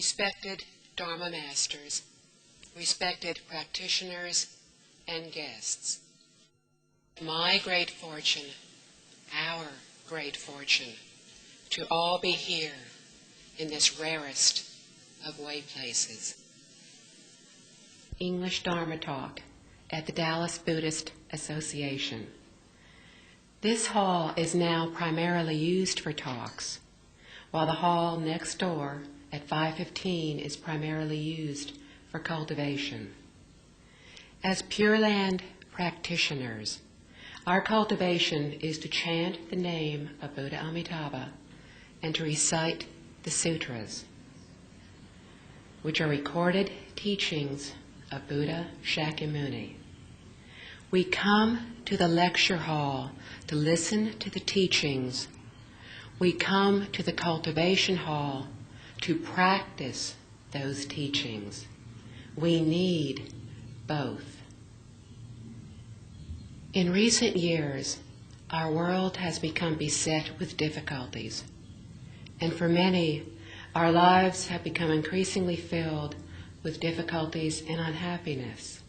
respected Dharma masters, respected practitioners and guests. My great fortune, our great fortune, to all be here in this rarest of way places. English Dharma Talk at the Dallas Buddhist Association. This hall is now primarily used for talks, while the hall next door at 515 is primarily used for cultivation. As Pure Land practitioners, our cultivation is to chant the name of Buddha Amitabha and to recite the sutras, which are recorded teachings of Buddha Shakyamuni. We come to the lecture hall to listen to the teachings. We come to the cultivation hall to practice those teachings. We need both. In recent years, our world has become beset with difficulties, and for many, our lives have become increasingly filled with difficulties and unhappiness.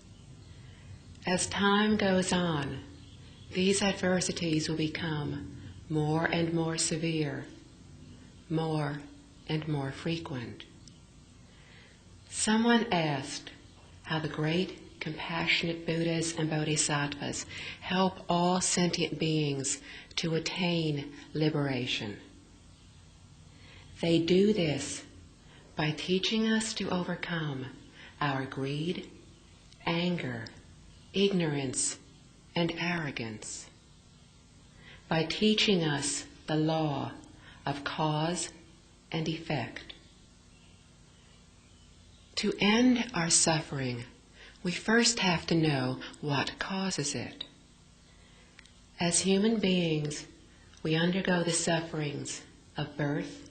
As time goes on, these adversities will become more and more severe, more and more frequent. Someone asked how the great compassionate Buddhas and Bodhisattvas help all sentient beings to attain liberation. They do this by teaching us to overcome our greed, anger, ignorance, and arrogance, by teaching us the law of cause and effect. To end our suffering, we first have to know what causes it. As human beings, we undergo the sufferings of birth,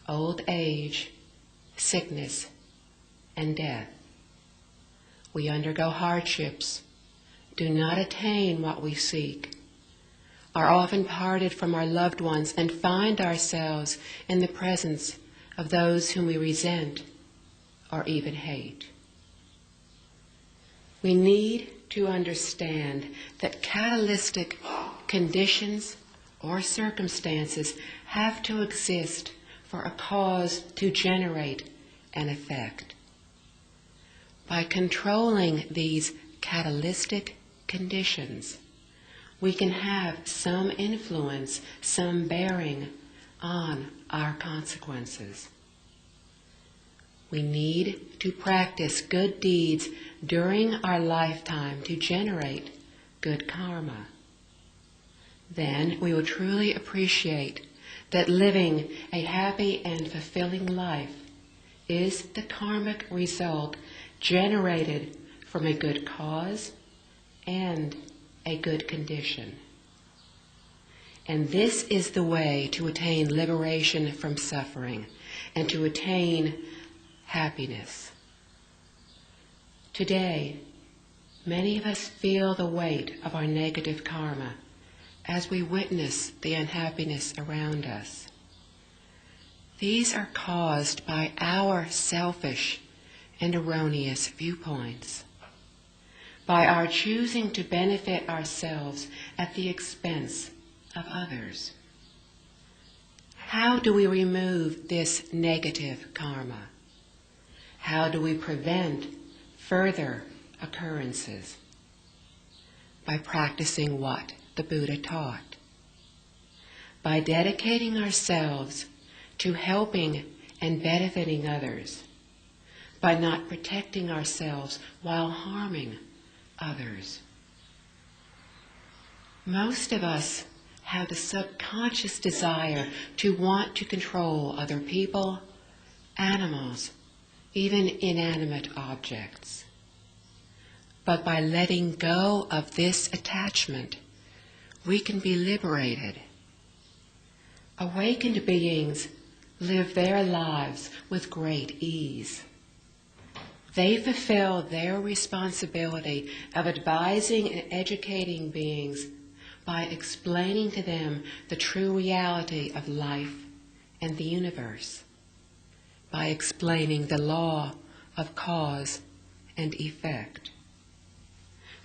old age, sickness, and death. We undergo hardships, do not attain what we seek, are often parted from our loved ones, and find ourselves in the presence of those whom we resent or even hate. We need to understand that catalytic conditions or circumstances have to exist for a cause to generate an effect. By controlling these catalytic conditions, we can have some influence, some bearing on our consequences. We need to practice good deeds during our lifetime to generate good karma. Then we will truly appreciate that living a happy and fulfilling life is the karmic result generated from a good cause and a good condition. And this is the way to attain liberation from suffering and to attain happiness. Today, many of us feel the weight of our negative karma as we witness the unhappiness around us. These are caused by our selfish and erroneous viewpoints, by our choosing to benefit ourselves at the expense of others. How do we remove this negative karma? How do we prevent further occurrences? By practicing what the Buddha taught. By dedicating ourselves to helping and benefiting others. By not protecting ourselves while harming others. Most of us have the subconscious desire to want to control other people, animals, even inanimate objects. But by letting go of this attachment, we can be liberated. Awakened beings live their lives with great ease. They fulfill their responsibility of advising and educating beings by explaining to them the true reality of life and the universe, by explaining the law of cause and effect,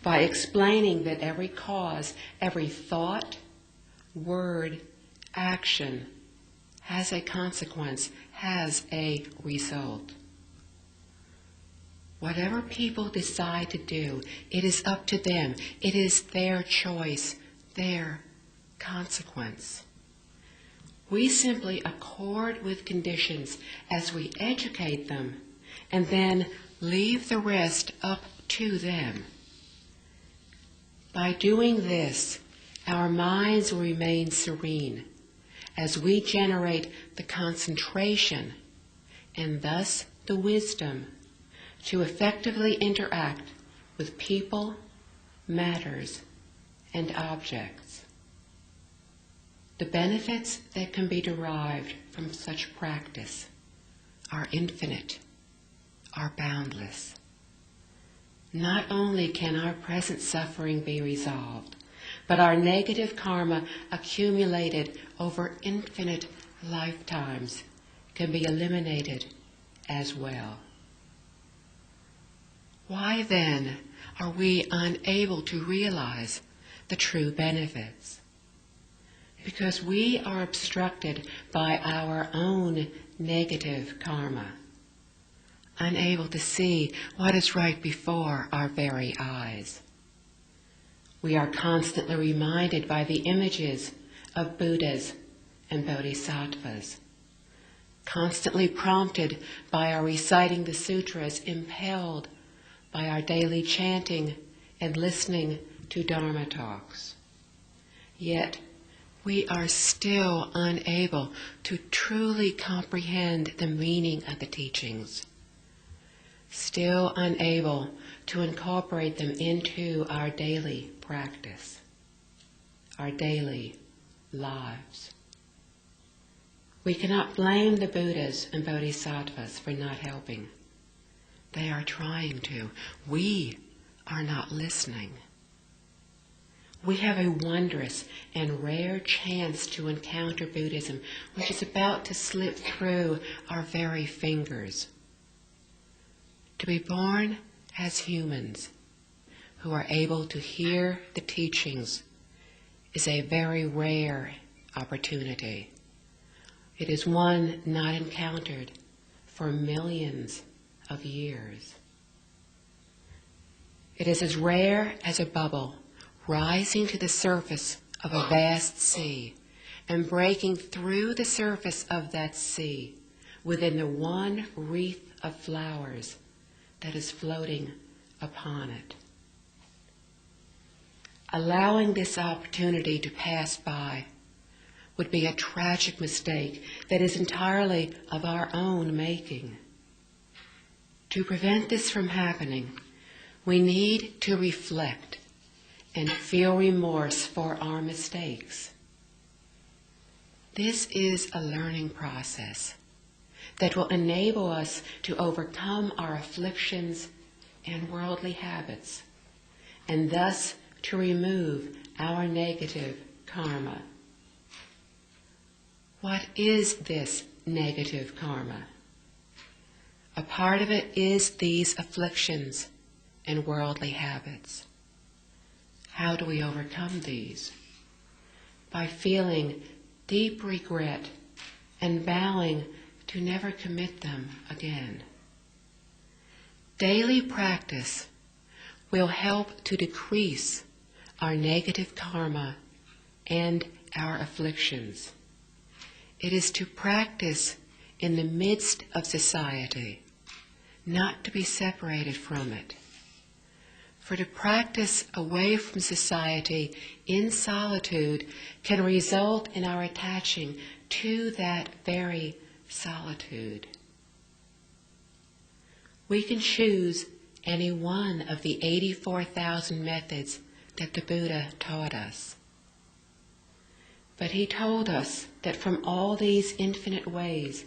by explaining that every cause, every thought, word, action has a consequence, has a result. Whatever people decide to do, it is up to them. It is their choice, their consequence. We simply accord with conditions as we educate them and then leave the rest up to them. By doing this, our minds will remain serene as we generate the concentration and thus the wisdom to effectively interact with people, matters, and objects. The benefits that can be derived from such practice are infinite, are boundless. Not only can our present suffering be resolved, but our negative karma accumulated over infinite lifetimes can be eliminated as well. Why then are we unable to realize the true benefits? Because we are obstructed by our own negative karma, unable to see what is right before our very eyes. We are constantly reminded by the images of Buddhas and Bodhisattvas, constantly prompted by our reciting the sutras, impelled by our daily chanting and listening to Dharma talks. Yet we are still unable to truly comprehend the meaning of the teachings, still unable to incorporate them into our daily practice, our daily lives. We cannot blame the Buddhas and Bodhisattvas for not helping. They are trying to. We are not listening. We have a wondrous and rare chance to encounter Buddhism, which is about to slip through our very fingers. To be born as humans who are able to hear the teachings is a very rare opportunity. It is one not encountered for millions of years. It is as rare as a bubble rising to the surface of a vast sea and breaking through the surface of that sea within the one wreath of flowers that is floating upon it. Allowing this opportunity to pass by would be a tragic mistake that is entirely of our own making. To prevent this from happening, we need to reflect and feel remorse for our mistakes. This is a learning process that will enable us to overcome our afflictions and worldly habits, and thus to remove our negative karma. What is this negative karma? A part of it is these afflictions and worldly habits. How do we overcome these? By feeling deep regret and vowing to never commit them again. Daily practice will help to decrease our negative karma and our afflictions. It is to practice in the midst of society, not to be separated from it. For to practice away from society in solitude can result in our attaching to that very solitude. We can choose any one of the 84,000 methods that the Buddha taught us. But he told us that from all these infinite ways,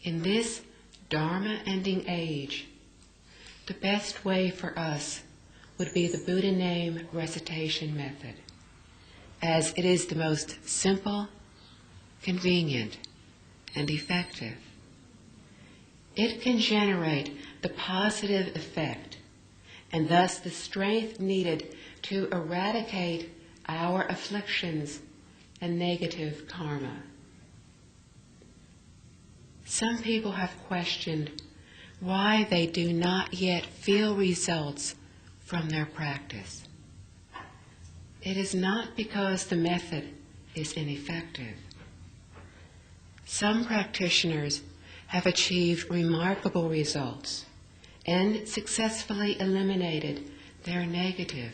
in this Dharma-ending age, the best way for us would be the Buddha name recitation method, as it is the most simple, convenient, and effective. it can generate the positive effect and thus the strength needed to eradicate our afflictions and negative karma. Some people have questioned why they do not yet feel results from their practice. It is not because the method is ineffective. Some practitioners have achieved remarkable results and successfully eliminated their negative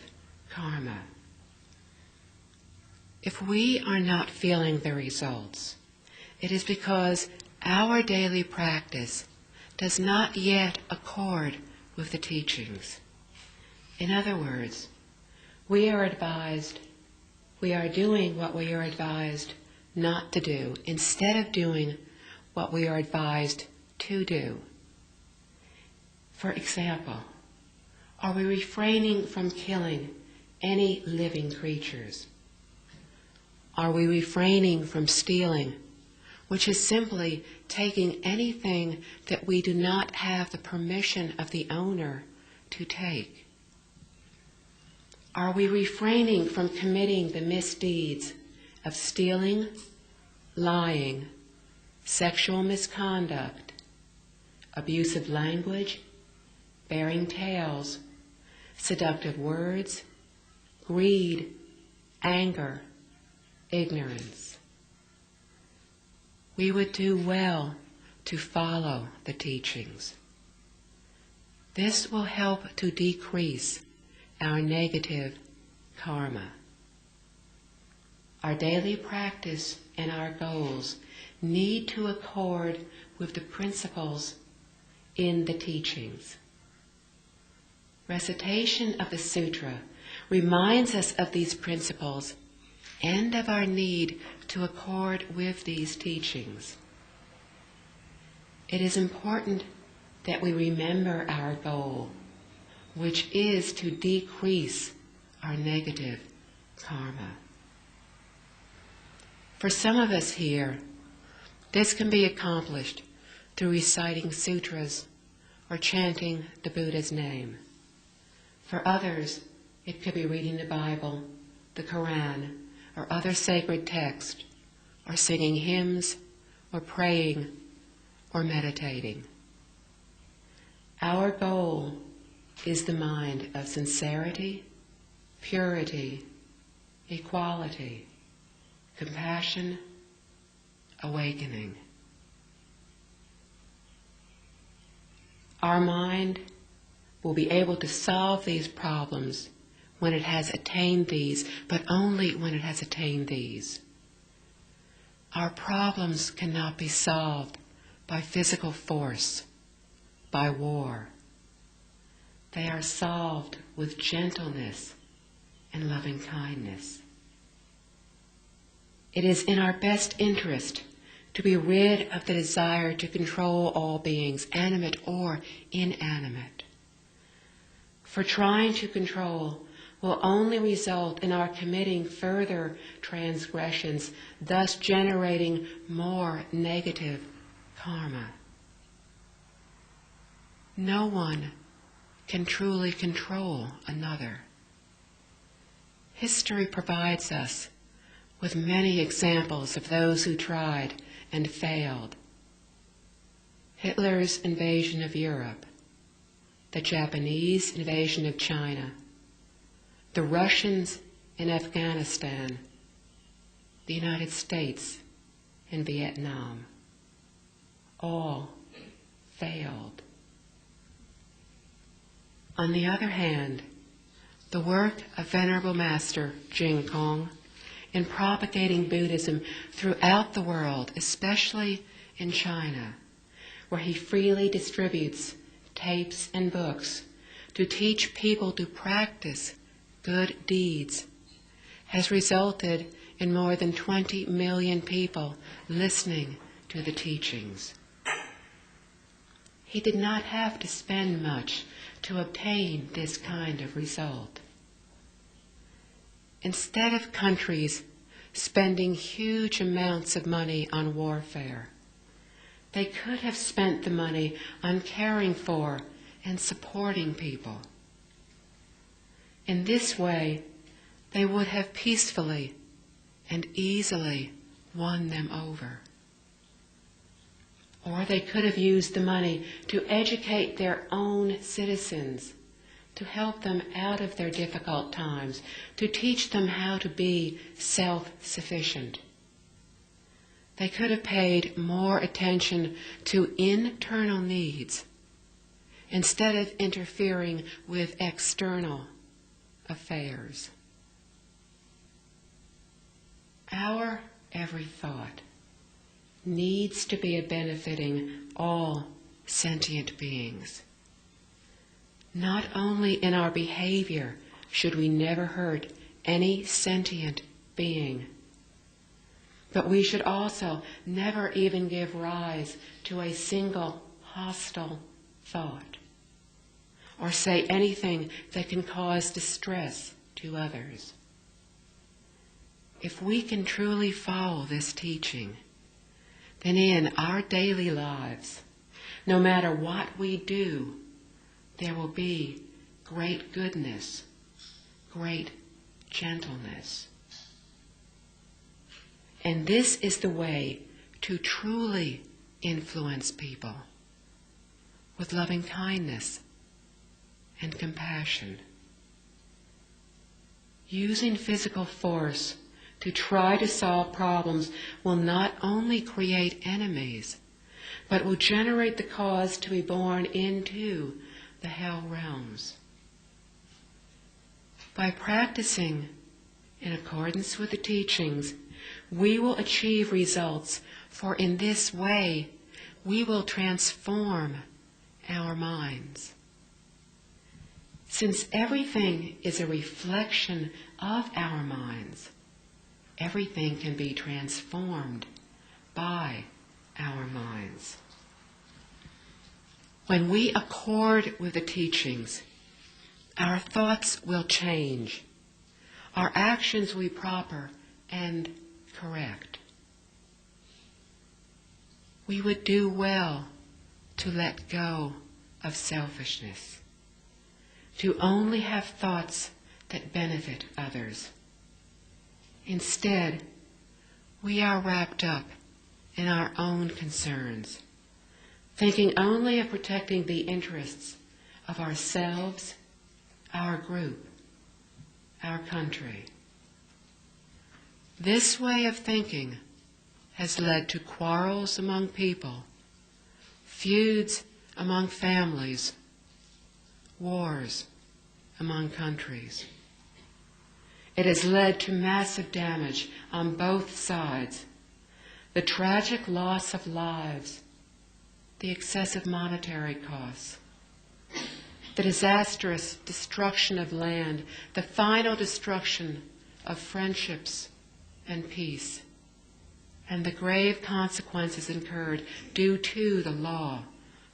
karma. If we are not feeling the results, it is because our daily practice does not yet accord with the teachings. In other words, we are doing what we are advised not to do instead of doing what we are advised to do. For example, are we refraining from killing any living creatures? Are we refraining from stealing, which is simply taking anything that we do not have the permission of the owner to take? Are we refraining from committing the misdeeds of stealing, lying, sexual misconduct, abusive language, bearing tales, seductive words, greed, anger, ignorance? We would do well to follow the teachings. This will help to decrease our negative karma. Our daily practice and our goals need to accord with the principles in the teachings. Recitation of the sutra reminds us of these principles and of our need to accord with these teachings. It is important that we remember our goal, which is to decrease our negative karma. For some of us here, this can be accomplished through reciting sutras or chanting the Buddha's name. For others, it could be reading the Bible, the Quran, or other sacred text, or singing hymns, or praying, or meditating. Our goal is the mind of sincerity, purity, equality, compassion, awakening. Our mind will be able to solve these problems when it has attained these, but only when it has attained these. Our problems cannot be solved by physical force, by war. They are solved with gentleness and loving kindness. It is in our best interest to be rid of the desire to control all beings, animate or inanimate. For trying to control will only result in our committing further transgressions, thus generating more negative karma. No one can truly control another. History provides us with many examples of those who tried and failed. Hitler's invasion of Europe, the Japanese invasion of China, the Russians in Afghanistan, the United States in Vietnam, all failed. On the other hand, the work of Venerable Master Jing Kong in propagating Buddhism throughout the world, especially in China, where he freely distributes tapes and books to teach people to practice good deeds, has resulted in more than 20 million people listening to the teachings. He did not have to spend much to obtain this kind of result. Instead of countries spending huge amounts of money on warfare, They could have spent the money on caring for and supporting people. In this way, they would have peacefully and easily won them over. Or they could have used the money to educate their own citizens, to help them out of their difficult times, to teach them how to be self-sufficient. They could have paid more attention to internal needs instead of interfering with external affairs. Our every thought needs to be benefiting all sentient beings. Not only in our behavior should we never hurt any sentient being, but we should also never even give rise to a single hostile thought or say anything that can cause distress to others. If we can truly follow this teaching, then in our daily lives, no matter what we do, there will be great goodness, great gentleness. And this is the way to truly influence people with loving kindness and compassion. Using physical force to try to solve problems will not only create enemies, but will generate the cause to be born into the hell realms. By practicing in accordance with the teachings, we will achieve results, for in this way we will transform our minds. Since everything is a reflection of our minds, everything can be transformed by our minds. When we accord with the teachings, our thoughts will change. Our actions will be proper and correct. We would do well to let go of selfishness, to only have thoughts that benefit others. Instead, we are wrapped up in our own concerns, thinking only of protecting the interests of ourselves, our group, our country. This way of thinking has led to quarrels among people, feuds among families, wars among countries. It has led to massive damage on both sides, the tragic loss of lives, the excessive monetary costs, the disastrous destruction of land, the final destruction of friendships and peace, and the grave consequences incurred due to the law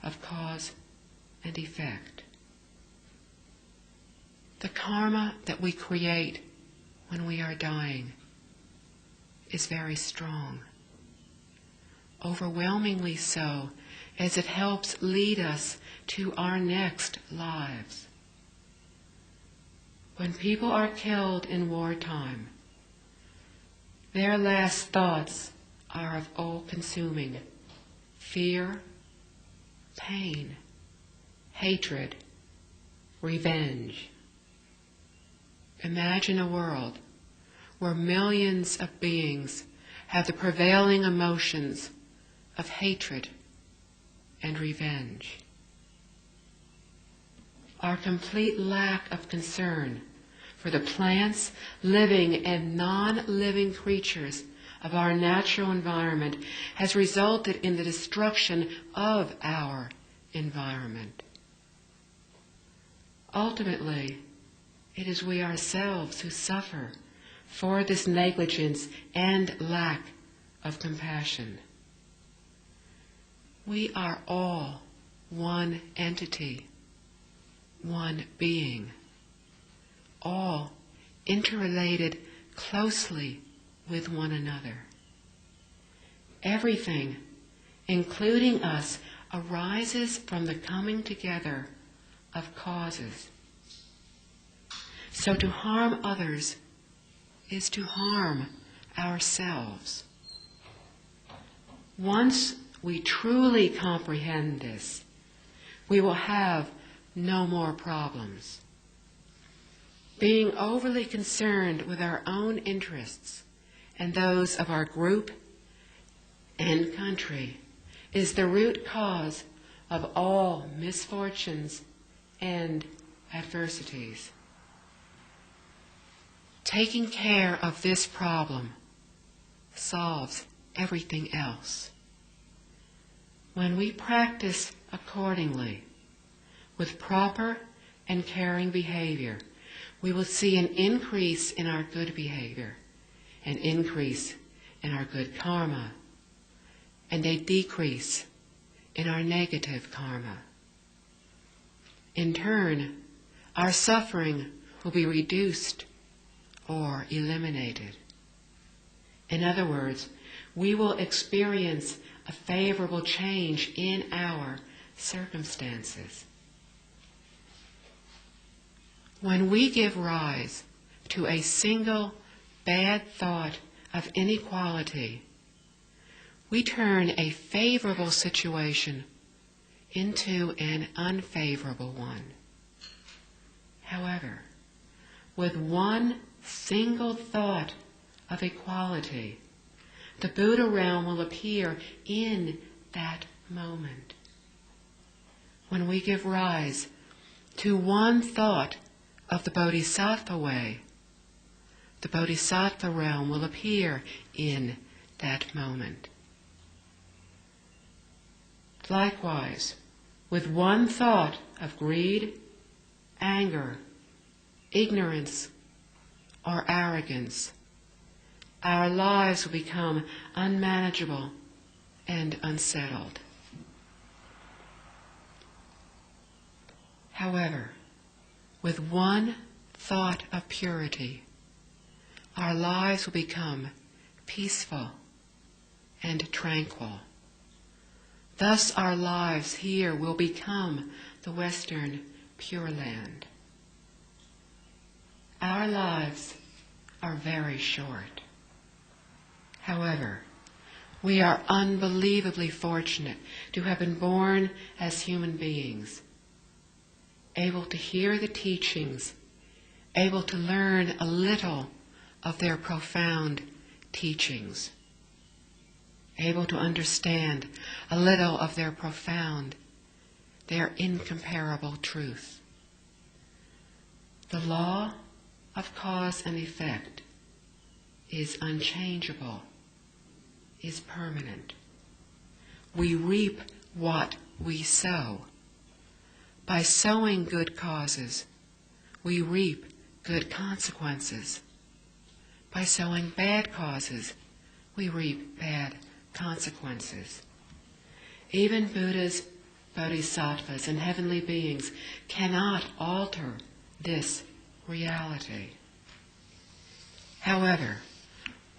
of cause and effect. The karma that we create when we are dying is very strong, overwhelmingly so, as it helps lead us to our next lives. When people are killed in wartime, their last thoughts are of all-consuming fear, pain, hatred, revenge. Imagine a world where millions of beings have the prevailing emotions of hatred and revenge. Our complete lack of concern for the plants, living and non-living creatures of our natural environment has resulted in the destruction of our environment. Ultimately, it is we ourselves who suffer for this negligence and lack of compassion. We are all one entity, one being, all interrelated closely with one another. Everything including us, arises from the coming together of causes. So to harm others is to harm ourselves. Once we truly comprehend this, we will have no more problems. Being overly concerned with our own interests and those of our group and country is the root cause of all misfortunes and adversities. Taking care of this problem solves everything else. When we practice accordingly, with proper and caring behavior, we will see an increase in our good behavior, an increase in our good karma, and a decrease in our negative karma. In turn, our suffering will be reduced or eliminated. In other words, we will experience a favorable change in our circumstances. When we give rise to a single bad thought of inequality, we turn a favorable situation into an unfavorable one. However, with one single thought of equality, the Buddha realm will appear in that moment. When we give rise to one thought of the Bodhisattva way, the Bodhisattva realm will appear in that moment. Likewise, with one thought of greed, anger, ignorance, or arrogance, our lives will become unmanageable and unsettled. However, with one thought of purity, our lives will become peaceful and tranquil. Thus our lives here will become the Western Pure Land. Our lives are very short. However, we are unbelievably fortunate to have been born as human beings, able to hear the teachings, able to learn a little of their profound teachings, able to understand a little of their profound, their incomparable truth. The law of cause and effect is unchangeable, is permanent. We reap what we sow. By sowing good causes, we reap good consequences. By sowing bad causes, we reap bad consequences. Even Buddhas, Bodhisattvas, and heavenly beings cannot alter this reality. However,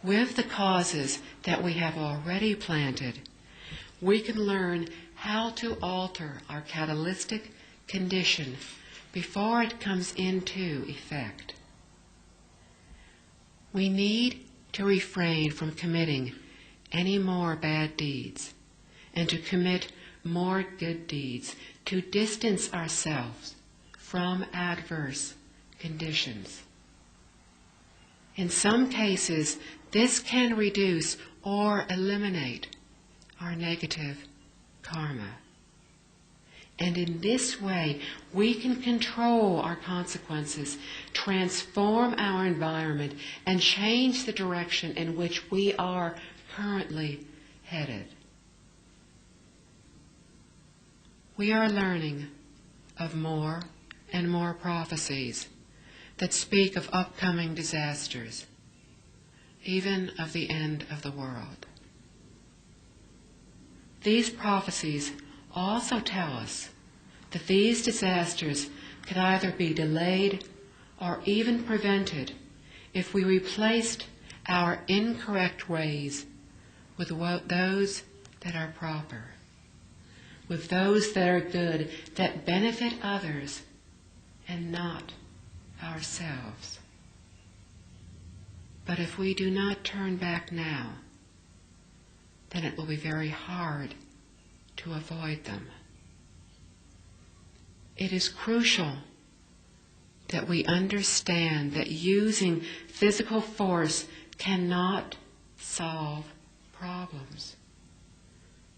with the causes that we have already planted, we can learn how to alter our catalytic condition before it comes into effect. We need to refrain from committing any more bad deeds and to commit more good deeds to distance ourselves from adverse conditions. In some cases, this can reduce or eliminate our negative karma. And in this way, we can control our consequences, transform our environment, and change the direction in which we are currently headed. We are learning of more and more prophecies that speak of upcoming disasters, even of the end of the world. These prophecies also tell us that these disasters could either be delayed or even prevented if we replaced our incorrect ways with those that are proper, with those that are good, that benefit others and not ourselves. But if we do not turn back now, then it will be very hard to avoid them. It is crucial that we understand that using physical force cannot solve problems.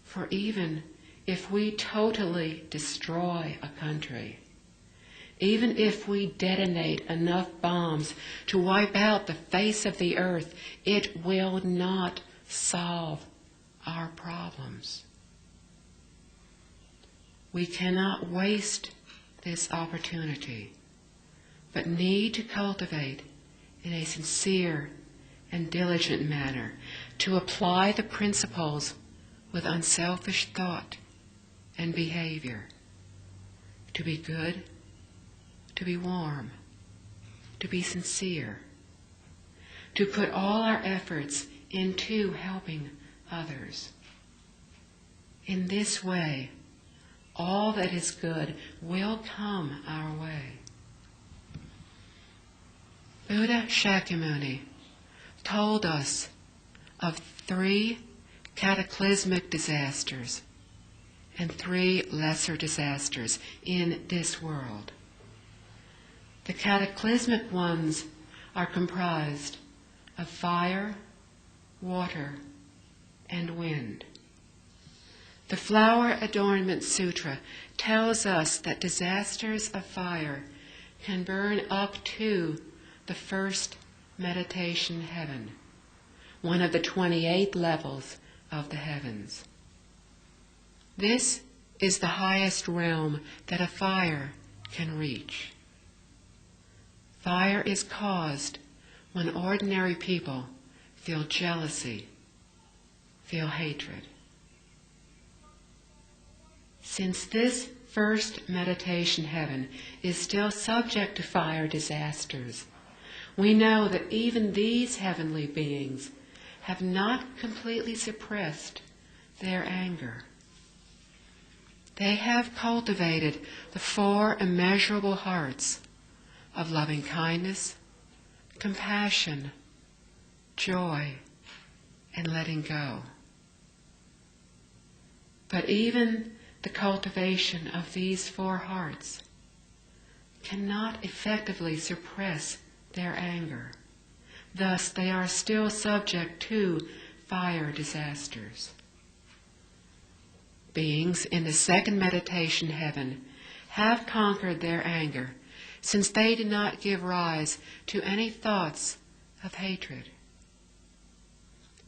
For even if we totally destroy a country, even if we detonate enough bombs to wipe out the face of the earth, it will not solve our problems. We cannot waste this opportunity, but need to cultivate in a sincere and diligent manner to apply the principles with unselfish thought and behavior, to be good, to be warm, to be sincere, to put all our efforts into helping others. In this way, all that is good will come our way. Buddha Shakyamuni told us of 3 cataclysmic disasters and 3 lesser disasters in this world. The cataclysmic ones are comprised of fire, water, and wind. The Flower Adornment Sutra tells us that disasters of fire can burn up to the first meditation heaven, one of the 28 levels of the heavens. This is the highest realm that a fire can reach. Fire is caused when ordinary people feel jealousy, feel hatred. Since this first meditation heaven is still subject to fire disasters, we know that even these heavenly beings have not completely suppressed their anger. They have cultivated the 4 immeasurable hearts of loving kindness, compassion, joy, and letting go. But even the cultivation of these 4 hearts cannot effectively suppress their anger. Thus, they are still subject to fire disasters. Beings in the second meditation heaven have conquered their anger, since they did not give rise to any thoughts of hatred.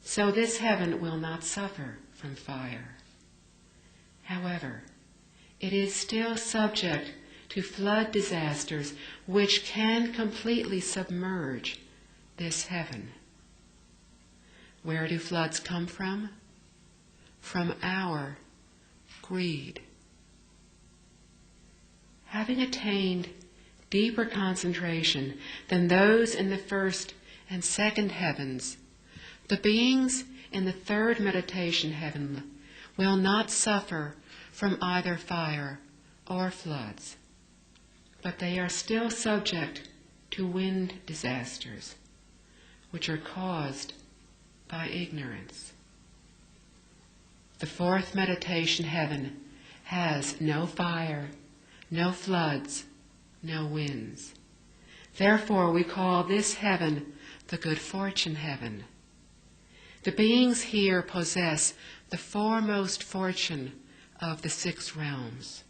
So this heaven will not suffer from fire. However, it is still subject to flood disasters which can completely submerge this heaven. Where do floods come from? From our greed. Having attained deeper concentration than those in the first and second heavens, the beings in the third meditation heaven will not suffer from either fire or floods, but they are still subject to wind disasters, which are caused by ignorance. The fourth meditation heaven has no fire, no floods, no winds. Therefore, we call this heaven the good fortune heaven. The beings here possess the foremost fortune of the 6 realms.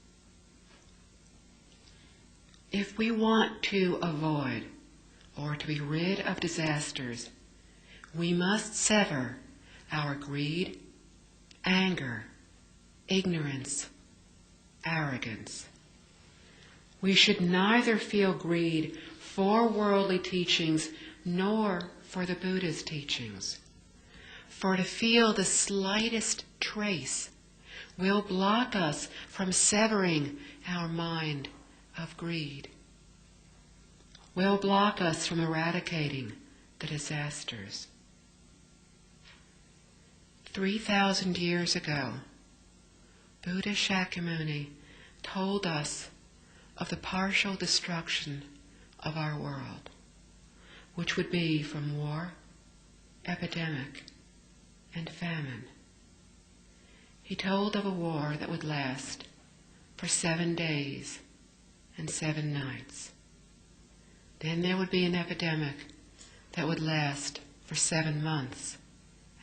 If we want to avoid or to be rid of disasters, we must sever our greed, anger, ignorance, arrogance. We should neither feel greed for worldly teachings nor for the Buddha's teachings. For to feel the slightest trace will block us from severing our mind of greed, will block us from eradicating the disasters. 3,000 years ago, Buddha Shakyamuni told us of the partial destruction of our world, which would be from war, epidemic, and famine. He told of a war that would last for 7 days and 7 nights. Then there would be an epidemic that would last for 7 months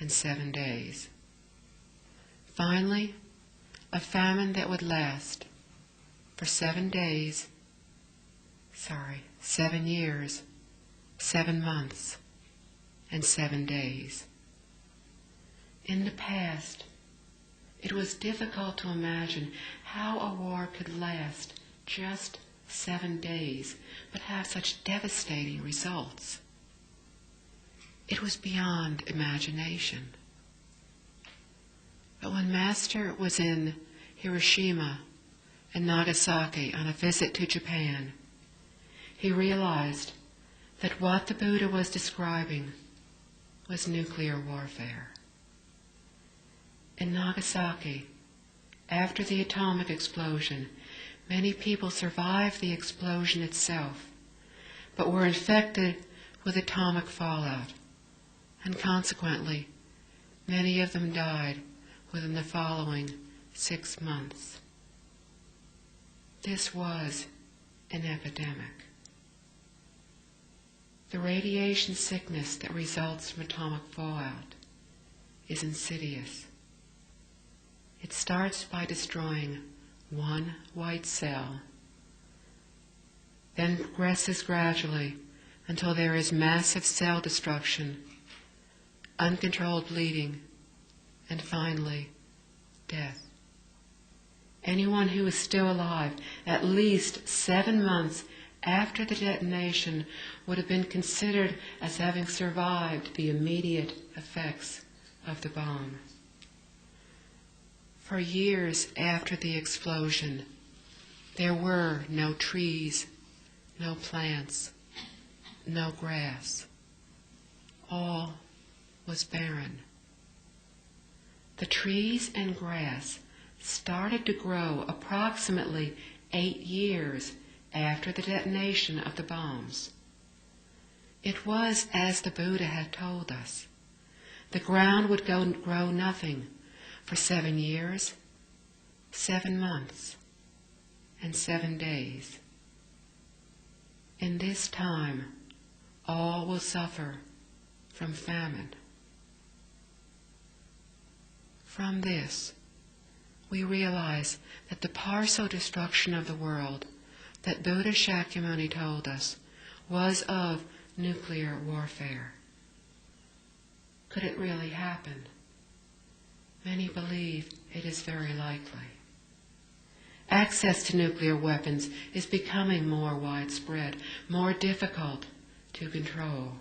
and 7 days. Finally, a famine that would last for 7 years, 7 months, and 7 days. In the past, it was difficult to imagine how a war could last just 7 days, but have such devastating results. It was beyond imagination. But when Master was in Hiroshima and Nagasaki on a visit to Japan, he realized that what the Buddha was describing was nuclear warfare. In Nagasaki, after the atomic explosion, many people survived the explosion itself, but were infected with atomic fallout, and consequently, many of them died within the following 6 months. This was an epidemic. The radiation sickness that results from atomic fallout is insidious. It starts by destroying one white cell, then progresses gradually until there is massive cell destruction, uncontrolled bleeding, and finally, death. Anyone who is still alive at least 7 months after the detonation would have been considered as having survived the immediate effects of the bomb. For years after the explosion, there were no trees, no plants, no grass. All was barren. The trees and grass started to grow approximately 8 years after the detonation of the bombs. It was as the Buddha had told us. The ground would grow nothing for 7 years, 7 months, and 7 days. In this time, all will suffer from famine. From this, we realize that the partial destruction of the world that Buddha Shakyamuni told us was of nuclear warfare. Could it really happen? Many believe it is very likely. Access to nuclear weapons is becoming more widespread, more difficult to control.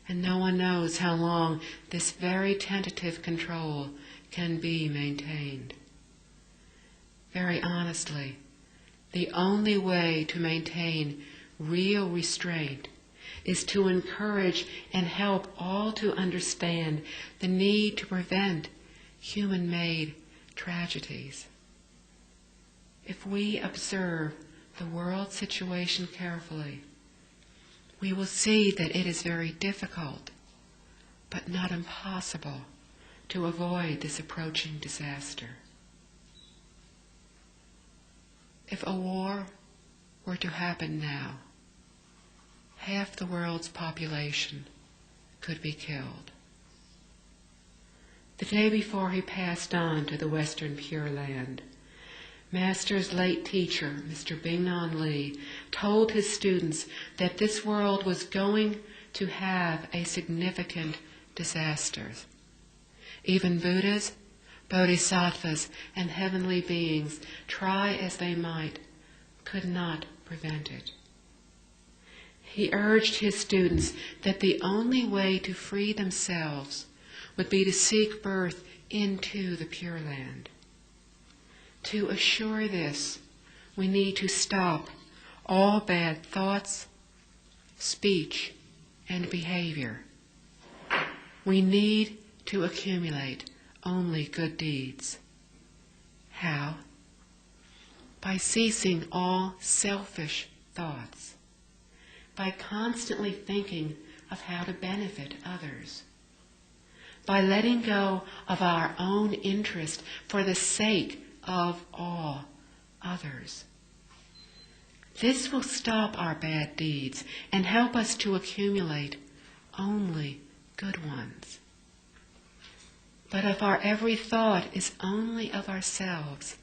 And no one knows how long this very tentative control can be maintained. Very honestly, the only way to maintain real restraint is to encourage and help all to understand the need to prevent human-made tragedies. If we observe the world situation carefully, we will see that it is very difficult, but not impossible, to avoid this approaching disaster. If a war were to happen now, half the world's population could be killed. The day before he passed on to the Western Pure Land, Master's late teacher, Mr. Bingnan Lee, told his students that this world was going to have a significant disaster. Even Buddhas, Bodhisattvas, and heavenly beings, try as they might, could not prevent it. He urged his students that the only way to free themselves would be to seek birth into the Pure Land. To assure this, we need to stop all bad thoughts, speech, and behavior. We need to accumulate only good deeds. How? By ceasing all selfish thoughts, by constantly thinking of how to benefit others, by letting go of our own interest for the sake of all others. This will stop our bad deeds and help us to accumulate only good ones. But if our every thought is only of ourselves,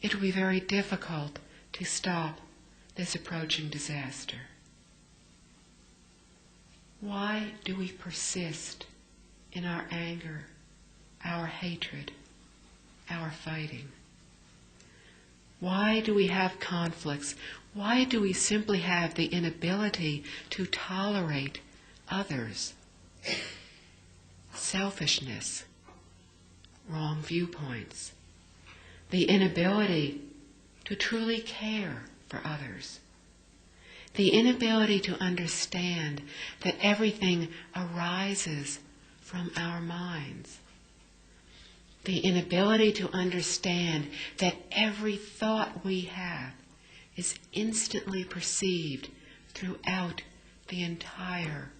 it will be very difficult to stop this approaching disaster. Why do we persist in our anger, our hatred, our fighting? Why do we have conflicts? Why do we simply have the inability to tolerate others? Selfishness, wrong viewpoints, the inability to truly care for others, the inability to understand that everything arises from our minds, the inability to understand that every thought we have is instantly perceived throughout the entire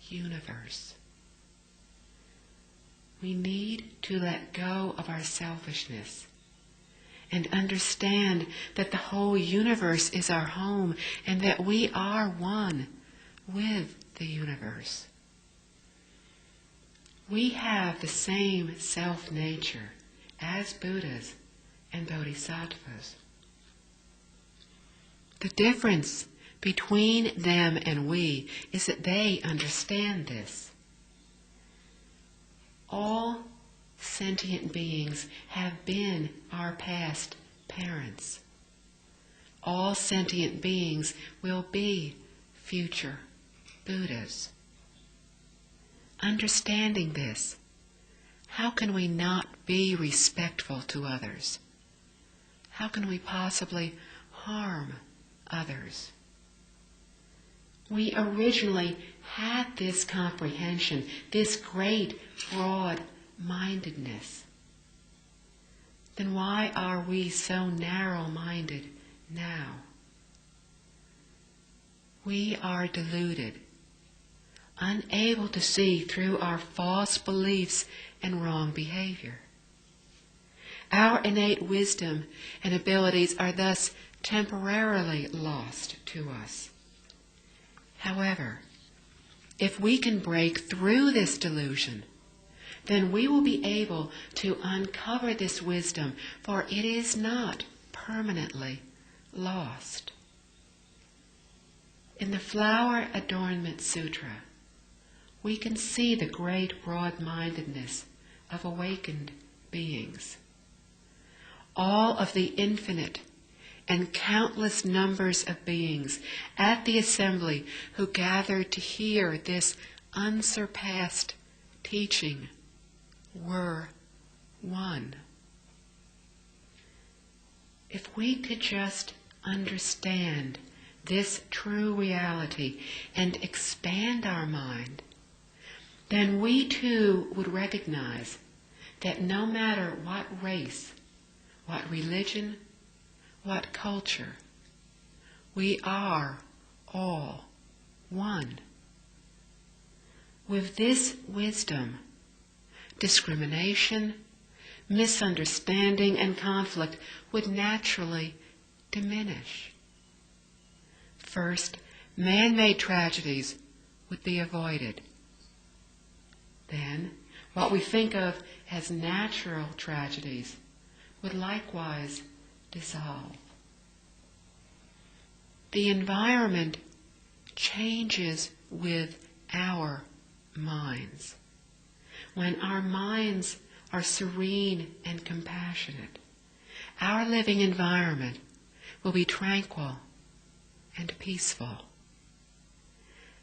universe. We need to let go of our selfishness and understand that the whole universe is our home and that we are one with the universe. We have the same self-nature as Buddhas and Bodhisattvas. The difference between them and we is that they understand this. All sentient beings have been our past parents. All sentient beings will be future Buddhas. Understanding this, how can we not be respectful to others? How can we possibly harm others? We originally had this comprehension, this great, broad-mindedness. Then why are we so narrow-minded now? We are deluded, unable to see through our false beliefs and wrong behavior. Our innate wisdom and abilities are thus temporarily lost to us. However, if we can break through this delusion, then we will be able to uncover this wisdom, for it is not permanently lost. In the Flower Adornment Sutra, we can see the great broad-mindedness of awakened beings. All of the infinite and countless numbers of beings at the assembly who gathered to hear this unsurpassed teaching were one. If we could just understand this true reality and expand our mind, then we too would recognize that no matter what race, what religion, what culture, we are all one. With this wisdom, discrimination, misunderstanding, and conflict would naturally diminish. First, man-made tragedies would be avoided. Then, what we think of as natural tragedies would likewise dissolve. The environment changes with our minds. When our minds are serene and compassionate, our living environment will be tranquil and peaceful.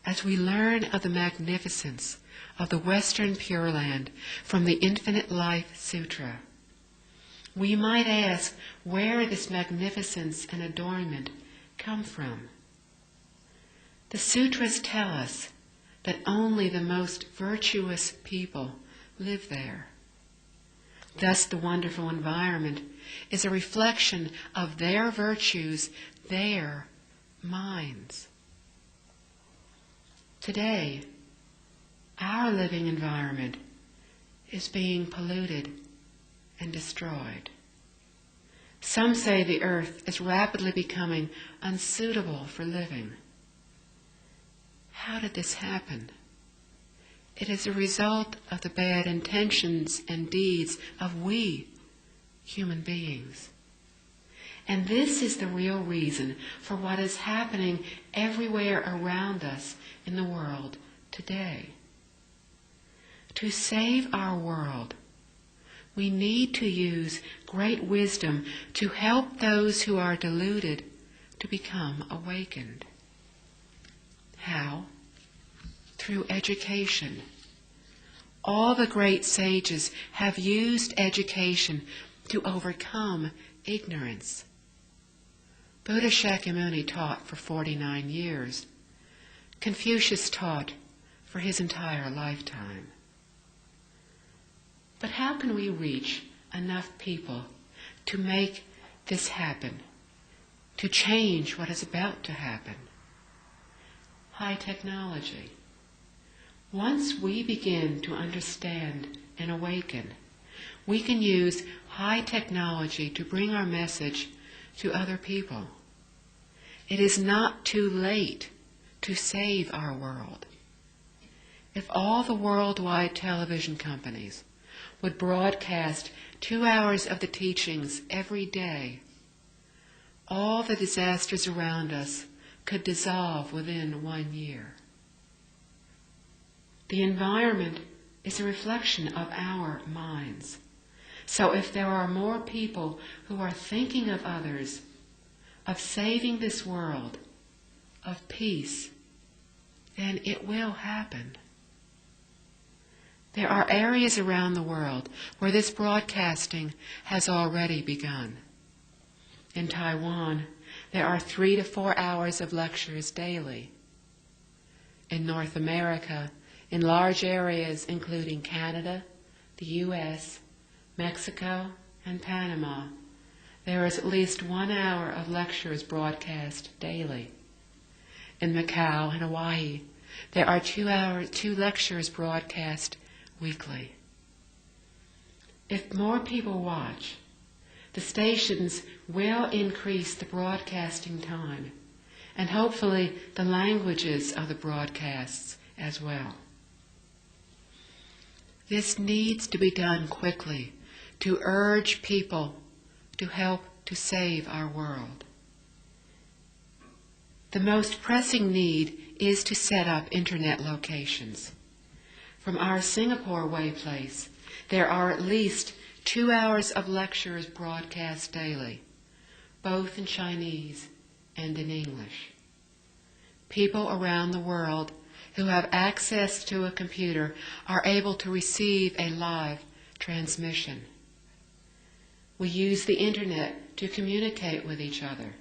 As we learn of the magnificence of the Western Pure Land from the Infinite Life Sutra, we might ask where this magnificence and adornment come from. The sutras tell us that only the most virtuous people live there. Thus, the wonderful environment is a reflection of their virtues, their minds. Today, our living environment is being polluted and destroyed. Some say the earth is rapidly becoming unsuitable for living. How did this happen? It is a result of the bad intentions and deeds of we, human beings. And this is the real reason for what is happening everywhere around us in the world today. To save our world, we need to use great wisdom to help those who are deluded to become awakened. How? Through education. All the great sages have used education to overcome ignorance. Buddha Shakyamuni taught for 49 years. Confucius taught for his entire lifetime. But how can we reach enough people to make this happen, to change what is about to happen? High technology. Once we begin to understand and awaken, we can use high technology to bring our message to other people. It is not too late to save our world. If all the worldwide television companies would broadcast 2 hours of the teachings every day, all the disasters around us could dissolve within 1 year. The environment is a reflection of our minds. So if there are more people who are thinking of others, of saving this world, of peace, then it will happen. There are areas around the world where this broadcasting has already begun. In Taiwan, there are 3 to 4 hours of lectures daily. In North America, in large areas including Canada, the U.S., Mexico, and Panama, there is at least 1 hour of lectures broadcast daily. In Macau and Hawaii, there are 2 lectures broadcast weekly. If more people watch, the stations will increase the broadcasting time and hopefully the languages of the broadcasts as well. This needs to be done quickly to urge people to help to save our world. The most pressing need is to set up internet locations. From our Singapore Way place, there are at least 2 hours of lectures broadcast daily, both in Chinese and in English. People around the world who have access to a computer are able to receive a live transmission. We use the internet to communicate with each other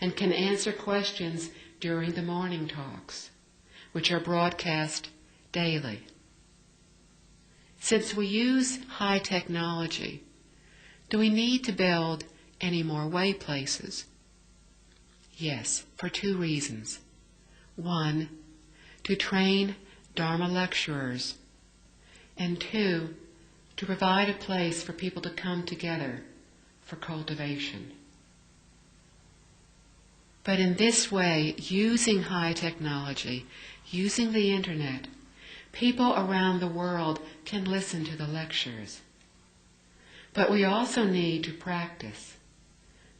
and can answer questions during the morning talks, which are broadcast daily. Since we use high technology, do we need to build any more way places? Yes, for 2 reasons. 1, to train Dharma lecturers, and 2, to provide a place for people to come together for cultivation. But in this way, using high technology, using the internet, people around the world can listen to the lectures. But we also need to practice,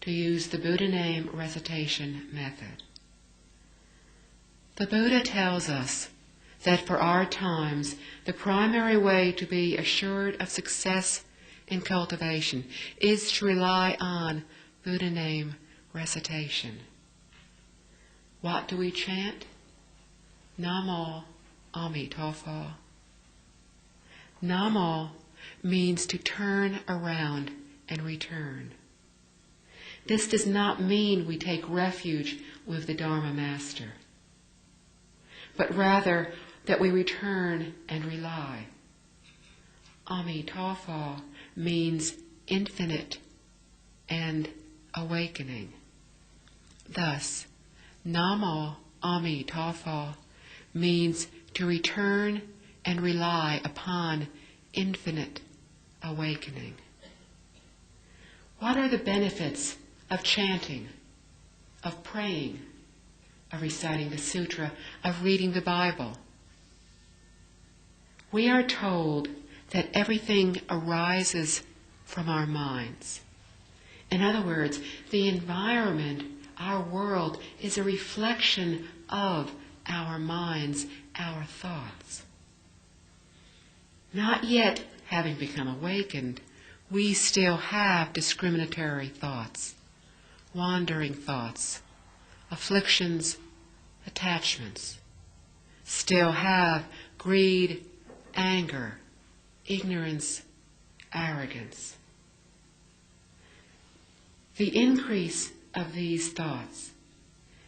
to use the Buddha name recitation method. The Buddha tells us that for our times, the primary way to be assured of success in cultivation is to rely on Buddha name recitation. What do we chant? Namo Amitabha. Namo means to turn around and return. This does not mean we take refuge with the Dharma Master, but rather that we return and rely. Amitafa means infinite and awakening. Thus, Namo Amitafa means to return and rely upon infinite awakening. What are the benefits of chanting, of praying, of reciting the sutra, of reading the Bible? We are told that everything arises from our minds. In other words, the environment, our world, is a reflection of our minds, our thoughts. Not yet having become awakened, we still have discriminatory thoughts, wandering thoughts, afflictions, attachments. Still have greed, anger, ignorance, arrogance. The increase of these thoughts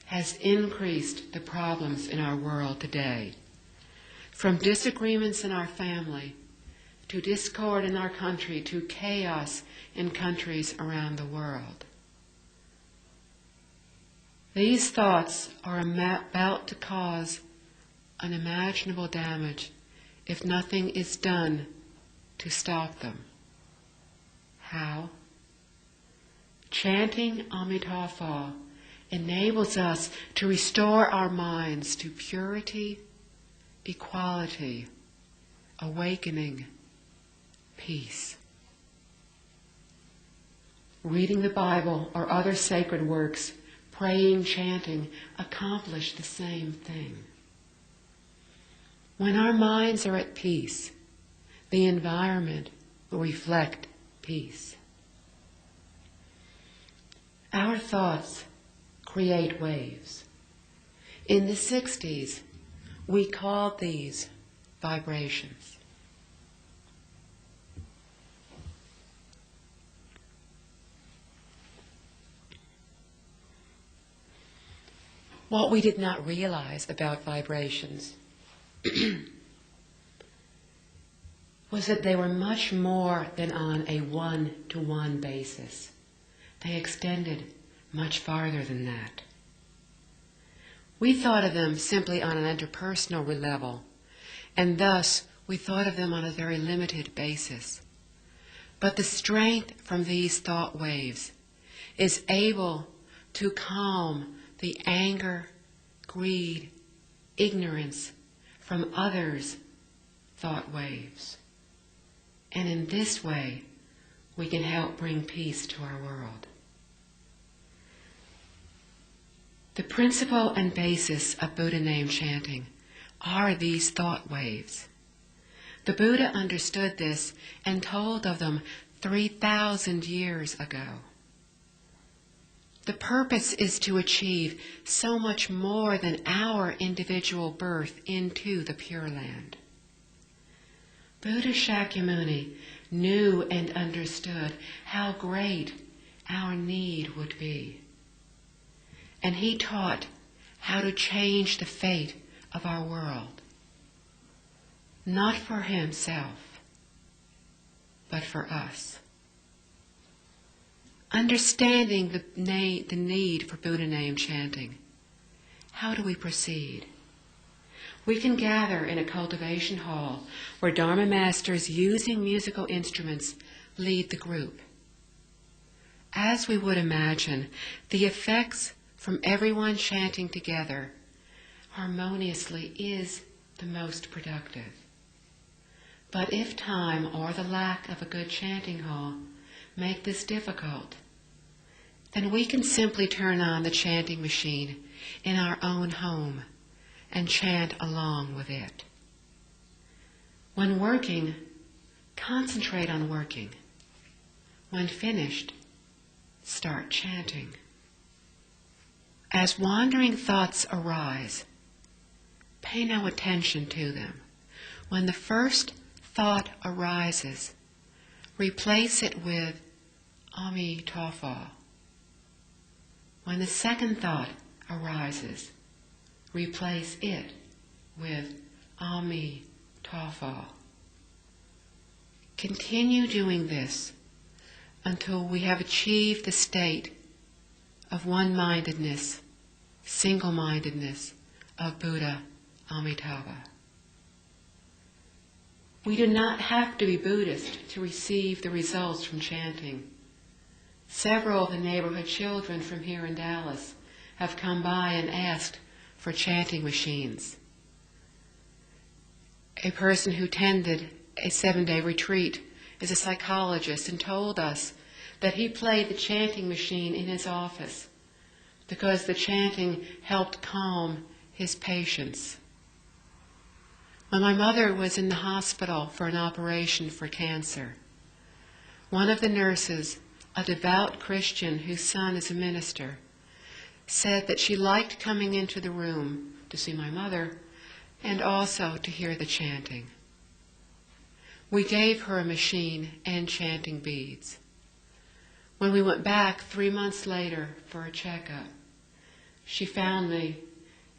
has increased the problems in our world today, from disagreements in our family, to discord in our country, to chaos in countries around the world. These thoughts are about to cause unimaginable damage if nothing is done to stop them. How? Chanting Amitafa enables us to restore our minds to purity, equality, awakening, peace. Reading the Bible or other sacred works, praying, chanting, accomplish the same thing. When our minds are at peace, the environment will reflect peace. Our thoughts create waves. In the 60s, we called these vibrations. What we did not realize about vibrations was that they were much more than on a one-to-one basis. They extended much farther than that. We thought of them simply on an interpersonal level, and thus we thought of them on a very limited basis. But the strength from these thought waves is able to calm the anger, greed, ignorance from others' thought waves. And in this way, we can help bring peace to our world. The principle and basis of Buddha name chanting are these thought waves. The Buddha understood this and told of them 3,000 years ago. The purpose is to achieve so much more than our individual birth into the Pure Land. Buddha Shakyamuni knew and understood how great our need would be. And he taught how to change the fate of our world, not for himself, but for us. Understanding the need for Buddha name chanting, how do we proceed? We can gather in a cultivation hall where Dharma masters using musical instruments lead the group. As we would imagine, the effects from everyone chanting together harmoniously is the most productive. But if time or the lack of a good chanting hall make this difficult, then we can simply turn on the chanting machine in our own home and chant along with it. When working, concentrate on working. When finished, start chanting. As wandering thoughts arise, pay no attention to them. When the first thought arises, replace it with Amitafa. When the second thought arises, replace it with AY-amtb. Continue doing this until we have achieved the state of one-mindedness, single-mindedness of Buddha Amitabha. We do not have to be Buddhist to receive the results from chanting. Several of the neighborhood children from here in Dallas have come by and asked for chanting machines. A person who attended a 7-day retreat is a psychologist and told us that he played the chanting machine in his office because the chanting helped calm his patients. When my mother was in the hospital for an operation for cancer, one of the nurses, a devout Christian whose son is a minister, said that she liked coming into the room to see my mother and also to hear the chanting. We gave her a machine and chanting beads. When we went back 3 months later for a checkup, she found me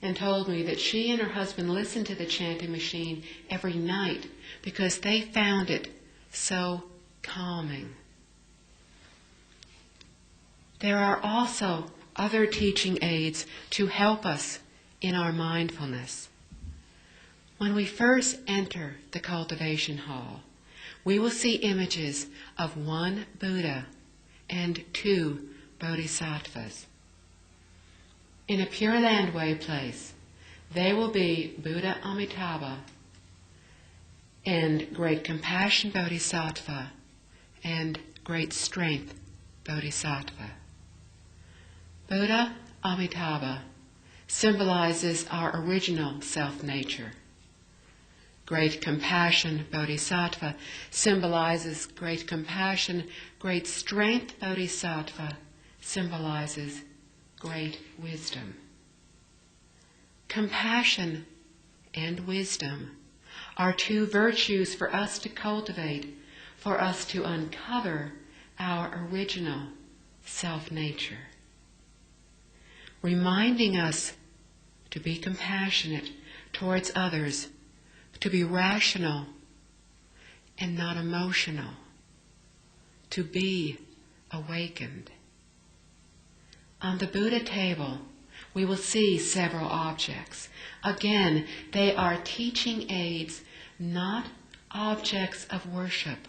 and told me that she and her husband listened to the chanting machine every night because they found it so calming. There are also other teaching aids to help us in our mindfulness. When we first enter the cultivation hall, we will see images of 1 Buddha and 2 Bodhisattvas. In a Pure Land Way place, they will be Buddha Amitabha and Great Compassion Bodhisattva and Great Strength Bodhisattva. Buddha Amitabha symbolizes our original self-nature. Great Compassion Bodhisattva symbolizes great compassion. Great Strength Bodhisattva symbolizes great wisdom. Compassion and wisdom are 2 virtues for us to cultivate, for us to uncover our original self-nature, reminding us to be compassionate towards others, to be rational and not emotional, to be awakened. On the Buddha table, we will see several objects. Again, they are teaching aids, not objects of worship.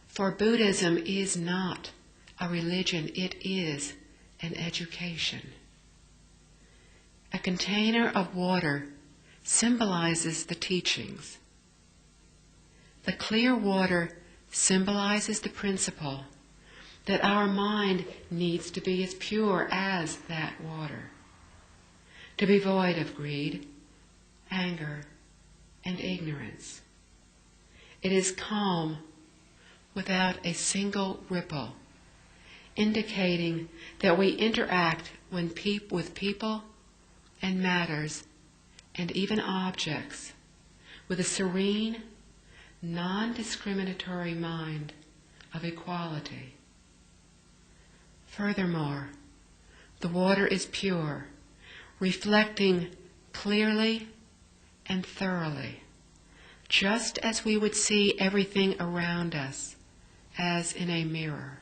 For Buddhism is not a religion, it is an education. A container of water symbolizes the teachings. The clear water symbolizes the principle that our mind needs to be as pure as that water, to be void of greed, anger, and ignorance. It is calm without a single ripple, indicating that we interact with people and matters and even objects with a serene, non-discriminatory mind of equality. Furthermore, the water is pure, reflecting clearly and thoroughly, just as we would see everything around us as in a mirror.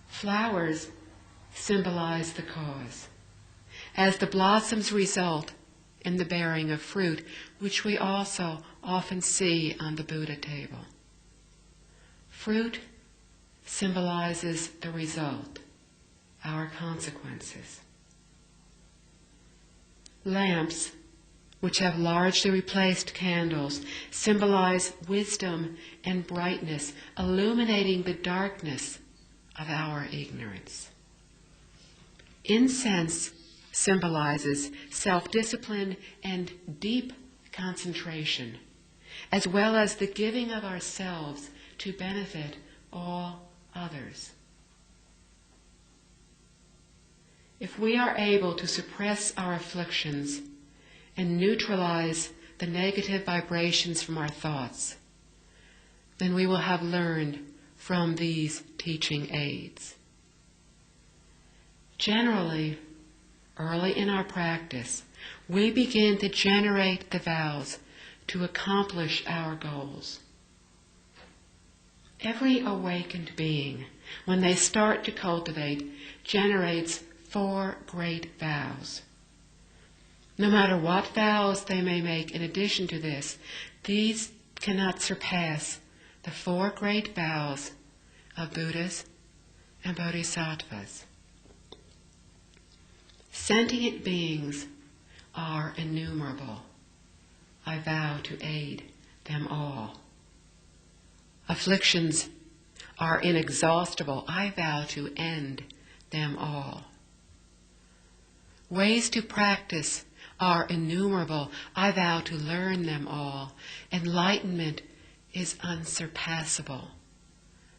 Flowers symbolize the cause, as the blossoms result in the bearing of fruit, which we also often see on the Buddha table. Fruit symbolizes the result, our consequences. Lamps, which have largely replaced candles, symbolize wisdom and brightness, illuminating the darkness of our ignorance. Incense symbolizes self-discipline and deep concentration, as well as the giving of ourselves to benefit all others. If we are able to suppress our afflictions and neutralize the negative vibrations from our thoughts, then we will have learned from these teaching aids. Generally, early in our practice, we begin to generate the vows to accomplish our goals. Every awakened being, when they start to cultivate, generates 4 great vows. No matter what vows they may make in addition to this, these cannot surpass the 4 great vows of Buddhas and Bodhisattvas. Sentient beings are innumerable. I vow to aid them all. Afflictions are inexhaustible. I vow to end them all. Ways to practice are innumerable. I vow to learn them all. Enlightenment is unsurpassable.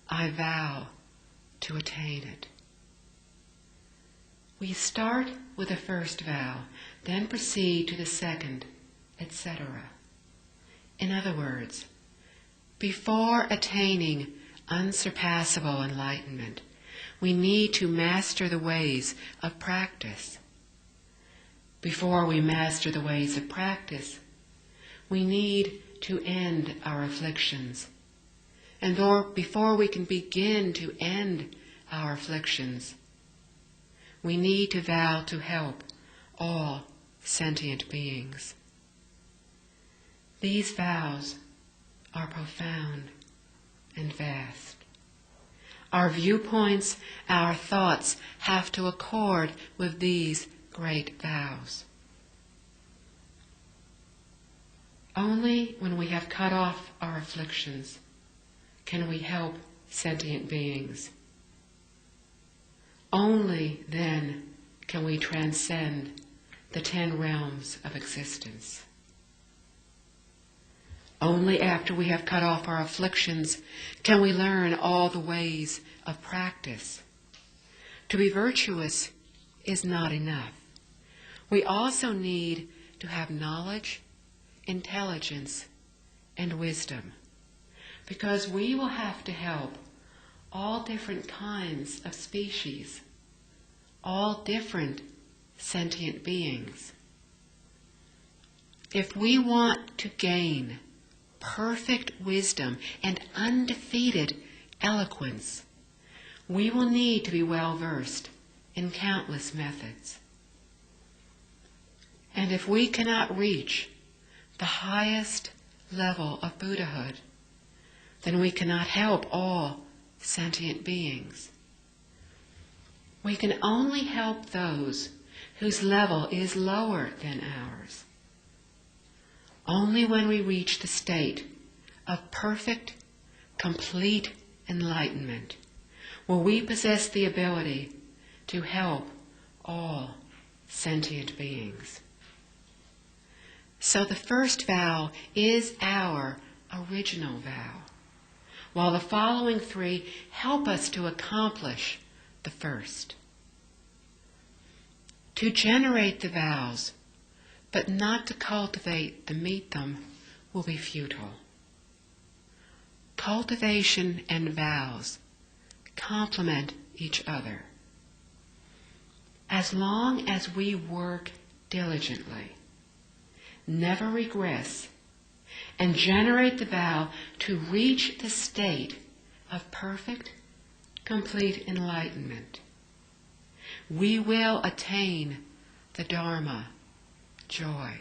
I vow to attain it. We start with the first vow, then proceed to the second, etc. In other words, before attaining unsurpassable enlightenment, we need to master the ways of practice. Before we master the ways of practice, we need to end our afflictions. And before we can begin to end our afflictions, we need to vow to help all sentient beings. These vows are profound and vast. Our viewpoints, our thoughts have to accord with these great vows. Only when we have cut off our afflictions can we help sentient beings. Only then can we transcend the 10 realms of existence. Only after we have cut off our afflictions can we learn all the ways of practice. To be virtuous is not enough. We also need to have knowledge, intelligence, and wisdom, because we will have to help all different kinds of species, all different sentient beings. If we want to gain perfect wisdom and undefeated eloquence, we will need to be well versed in countless methods. And if we cannot reach the highest level of Buddhahood, then we cannot help all sentient beings. We can only help those whose level is lower than ours. Only when we reach the state of perfect, complete enlightenment will we possess the ability to help all sentient beings. So the first vow is our original vow, while the following 3 help us to accomplish the first. To generate the vows, but not to cultivate to meet them, will be futile. Cultivation and vows complement each other. As long as we work diligently, never regress, and generate the vow to reach the state of perfect, complete enlightenment, we will attain the Dharma, joy.